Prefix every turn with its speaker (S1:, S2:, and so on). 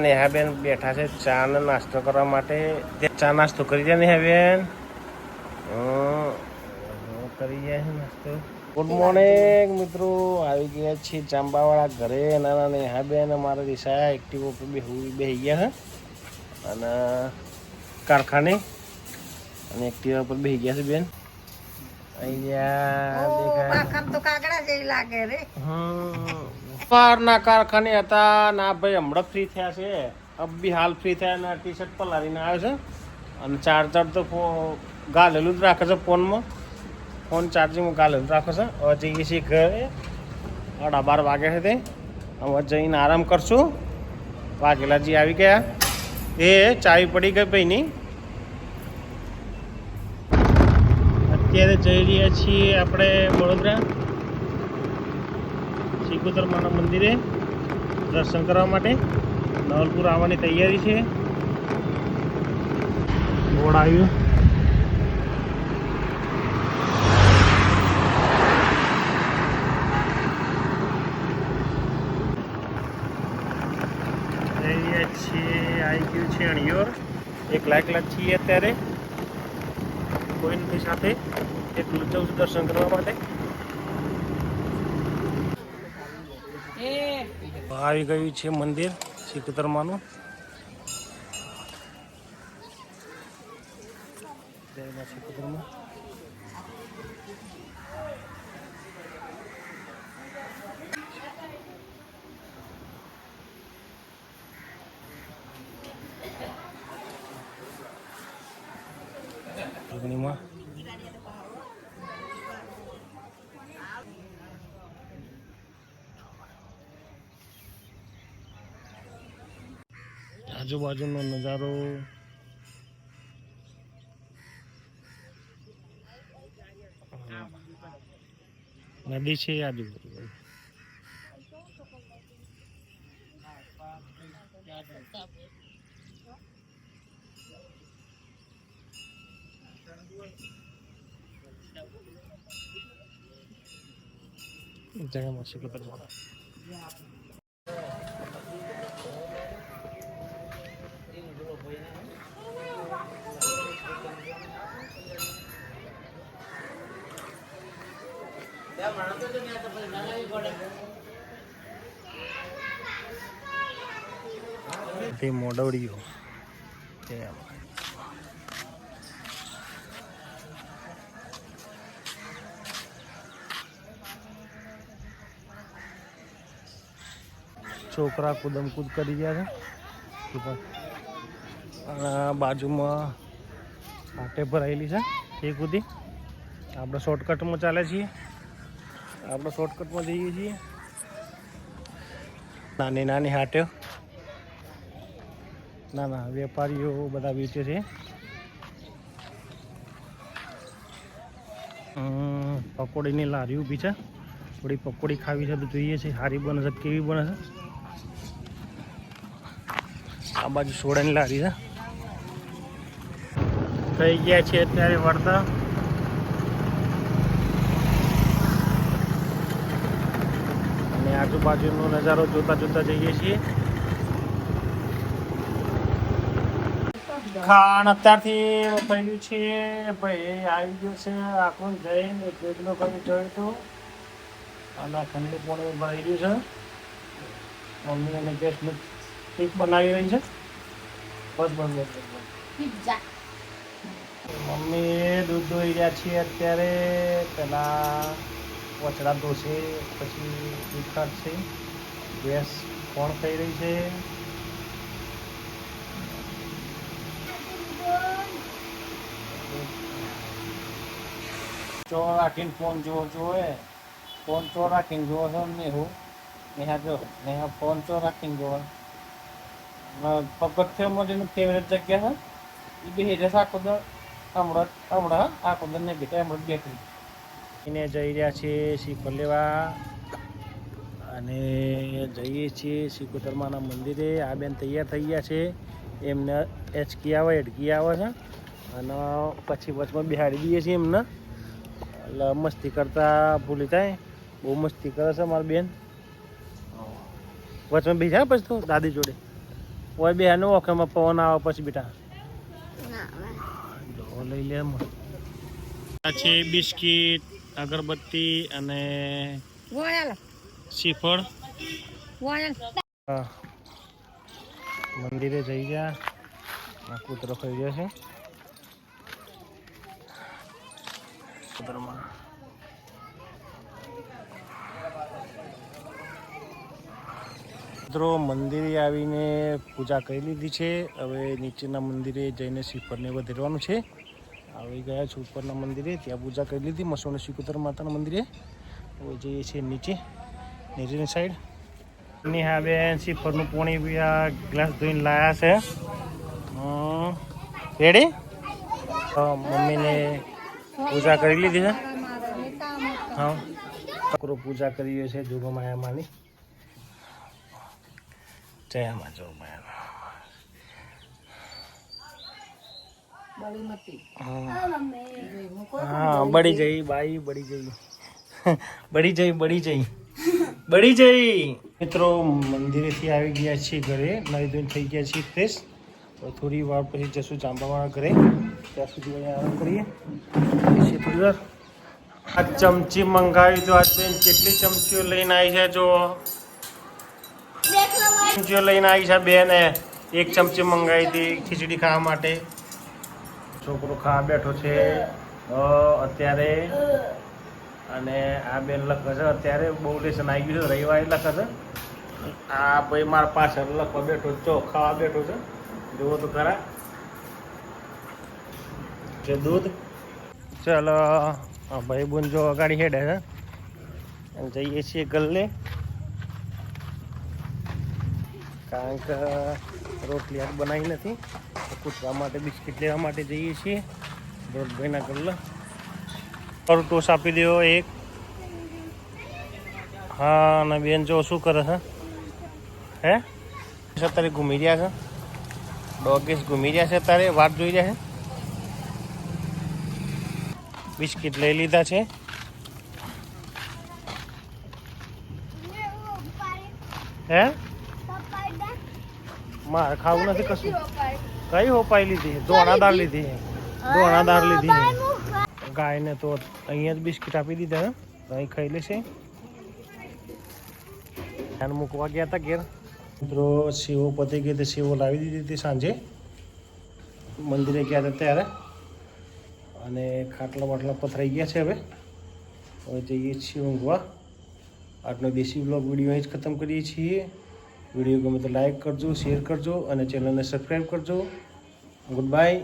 S1: નેહાબેન બેઠા છે ચા નો નાસ્તો કરવા માટે. ચા નાસ્તો કરી જાય નેહાબેન? કરી જાય છે નાસ્તો. ગુડ મોર્નિંગ મિત્રો, આવી ગયા છીએ ચાંબાવાળા ઘરે. નાના નેહાબેન અમારા દિશા એક્ટિવો પર બેસી ગયા છે અને કારખાને અને એક્ટિવા પર બેસી ગયા છે બેન. ના કારખાને હતા ના ભાઈ, હમણાં ફ્રી થયા છે. બી હાલ ફ્રી થયા ના ટી શર્ટ પલારીને આવ્યો છે અને ચાર્જર તો ગાલેલું જ રાખે છે ફોનમાં. ફોન ચાર્જિંગમાં ગાલેલું રાખે છે. હવે જઈએ છીએ ઘરે. 12:30 વાગે છે તે. હવે જઈને આરામ કરશું. વાઘેલાજી આવી ગયા. એ ચાવી પડી ગઈ ભાઈની. અત્યારે જઈ રહ્યા છીએ આપણે વડોદરા સિકોતર માના મંદિરે દર્શન કરવા માટે. નવલપુર આવવાની તૈયારી છે. બોર્ડ આવ્યું. જઈ રહ્યા છીએ. આવી ગયું છે અણિયોર. એકલા છીએ અત્યારે. કોઈ નથી સાથે. એકલું જવું છું દર્શન કરવા માટે. આવી ગયું છે મંદિર સિકોતર માનું. સિકોતરમાં આજુબાજુનો નજારો. નદી છે આજુબાજુ. જગ્યામાં સિકોતર માના. તે મોડવડીઓ છોકરા કૂદમ કૂદ કરી ગયા છે. બાજુમાં હાટે ભરાયેલી છે એ કૂદી. આપણે શોર્ટકટમાં ચાલે છીએ. આપણે શોર્ટકટમાં જઈએ છીએ. નાની નાની હાટે ના વેપારીઓ બધા વેચે છે. પકોડીની લારી ઊભી છે. થોડી પકોડી ખાવી છે તો જોઈએ છે સારી બને છે કેવી બને છે. આ બાજુ સોડાની લારી છે. થઈ ગયા છે અત્યારે વળતા. અને આજુબાજુનો નજારો જોતા જોતા જઈએ છીએ. ખાણ અત્યારથી થયું છે ભાઈ. આવી ગયું છે આખું જઈને કેટલો કરી જોયું હતું અને ઠંડુ પાણી ભરાઈ ગયું છે. મમ્મી અને ગેસનું કેક બનાવી રહી છે. બસ. મમ્મી દૂધ દોઈ રહ્યા છીએ અત્યારે. પેલા વચડા ધોશે પછી દૂધ કાઢશે. ગેસ કોણ થઈ રહી છે. ચોર રાખીને ફોન જોવે. ફોન ચોર રાખીને જોવો છો ને હું નેહા જો નેહા ફોન ચોર રાખીને જોવે. પગથિયામાં જેનું ફેવરેટ જગ્યા છે એ બી હેઠે આખો દર હમણાં આખો દર ને બેઠા હમણાં બેઠી. એને જઈ રહ્યા છીએ શીખર લેવા અને જઈએ છીએ સિકોતર માના મંદિરે. આ બેન તૈયાર થઈ ગયા છે. એમને એચકી આવે એડકી આવે છે અને પછી વચમાં બિહાડી દઈએ છીએ એમને. એટલે મસ્તી કરતા ભૂલી જાય. બહુ મસ્તી કરે છે મારી બેન. વચમાં બી જાય પછી તો દાદી જોડે ઓય બે નો ઓખેમાં પવન આવે પછી બેટા લઈ લે આ છે બિસ્કિટ અગરબત્તી અને શ્રીફળ મંદિરે જઈ ગયા આ કૂતરો ખાઈ ગયો છે મિત્રો મંદિરે આવીને પૂજા કરી લીધી છે હવે નીચેના મંદિરે જઈને શ્રીફળને વધારવાનું છે આવી ગયા છે ઉપરના મંદિરે ત્યાં પૂજા કરી લીધી મસોને શિકોતર માતાના મંદિરે હવે જઈએ છીએ નીચેની સાઈડ નેહા બેન શ્રીફળનું પાણી ગ્લાસ ધોઈને લાયા છે રેડી મમ્મીને પૂજા કરી લીધી છે હા ઠાકોર પૂજા કરીએ છે જોગમાયા માની જય માં જોગમાયા હા બળી જઈ બાઈ બળી જઈ મિત્રો મંદિરેથી આવી ગયા છીએ ઘરે નાઈ ધોઈને થઈ ગયા છીએ ફ્રેશ થોડી વાર પછી જશું જાંબાવાળા ઘરે ત્યાં સુધી અહીંયા આરામ કરીએ થોડી વાર આ ચમચી મંગાવી તો આજ બેન કેટલી ચમચીઓ લઈને આવી છે જો ચમચીઓ લઈને આવી છે બેને એક ચમચી મંગાવી હતી ખીચડી ખાવા માટે છોકરો ખાવા બેઠો છે અત્યારે અને આ બેન લખે છે અત્યારે બહુ લેસન આવી ગયું છે રવિવારે લખે છે આ ભાઈ મારા પાછળ લખવા બેઠો ચો ખાવા બેઠો છે જુઓ તો ખરા છે દૂધ ચાલો ભાઈ બોન જો ગાડી હેડે છે જઈએ છીએ ગલ્લે કારણ કે રોટલી આજ બનાવી નથી કૂતરા માટે બિસ્કિટ લેવા માટે જઈએ છીએ ભરતભાઈના ગલ્લા પર ટોસ આપી દો એક હા અને બેન જો શું કરે છે હે અત્યારે ઘૂમી રહ્યા છે ડોગીસ ઘૂમી રહ્યા છે અત્યારે વાત જોઈ રહ્યા છે બિસ્કિટ લઈ લીધા છે હે મારે ખાવું નથી કશું કઈ હોપાઈ લીધી દોણાદાર લીધી ગાયને તો અહીંયા જ બિસ્કિટ આપી દીધા અહીં ખાઈ લેશે એને મૂકવા ગયા હતા ઘેર મિત્રો સેવો પતી ગઈ તો સેવો લાવી દીધી હતી સાંજે મંદિરે ગયા હતા ત્યારે અને ખાટલા બાટલા પથરાઈ ગયા છે હવે જઈએ છીએ ઊંઘવા આજનો દેશી બ્લોગ વિડીયો અહીં જ ખતમ કરીએ છીએ વિડીયો ગમે તો લાઈક કરજો શેર કરજો અને ચેનલને સબસ્ક્રાઈબ કરજો ગુડ બાય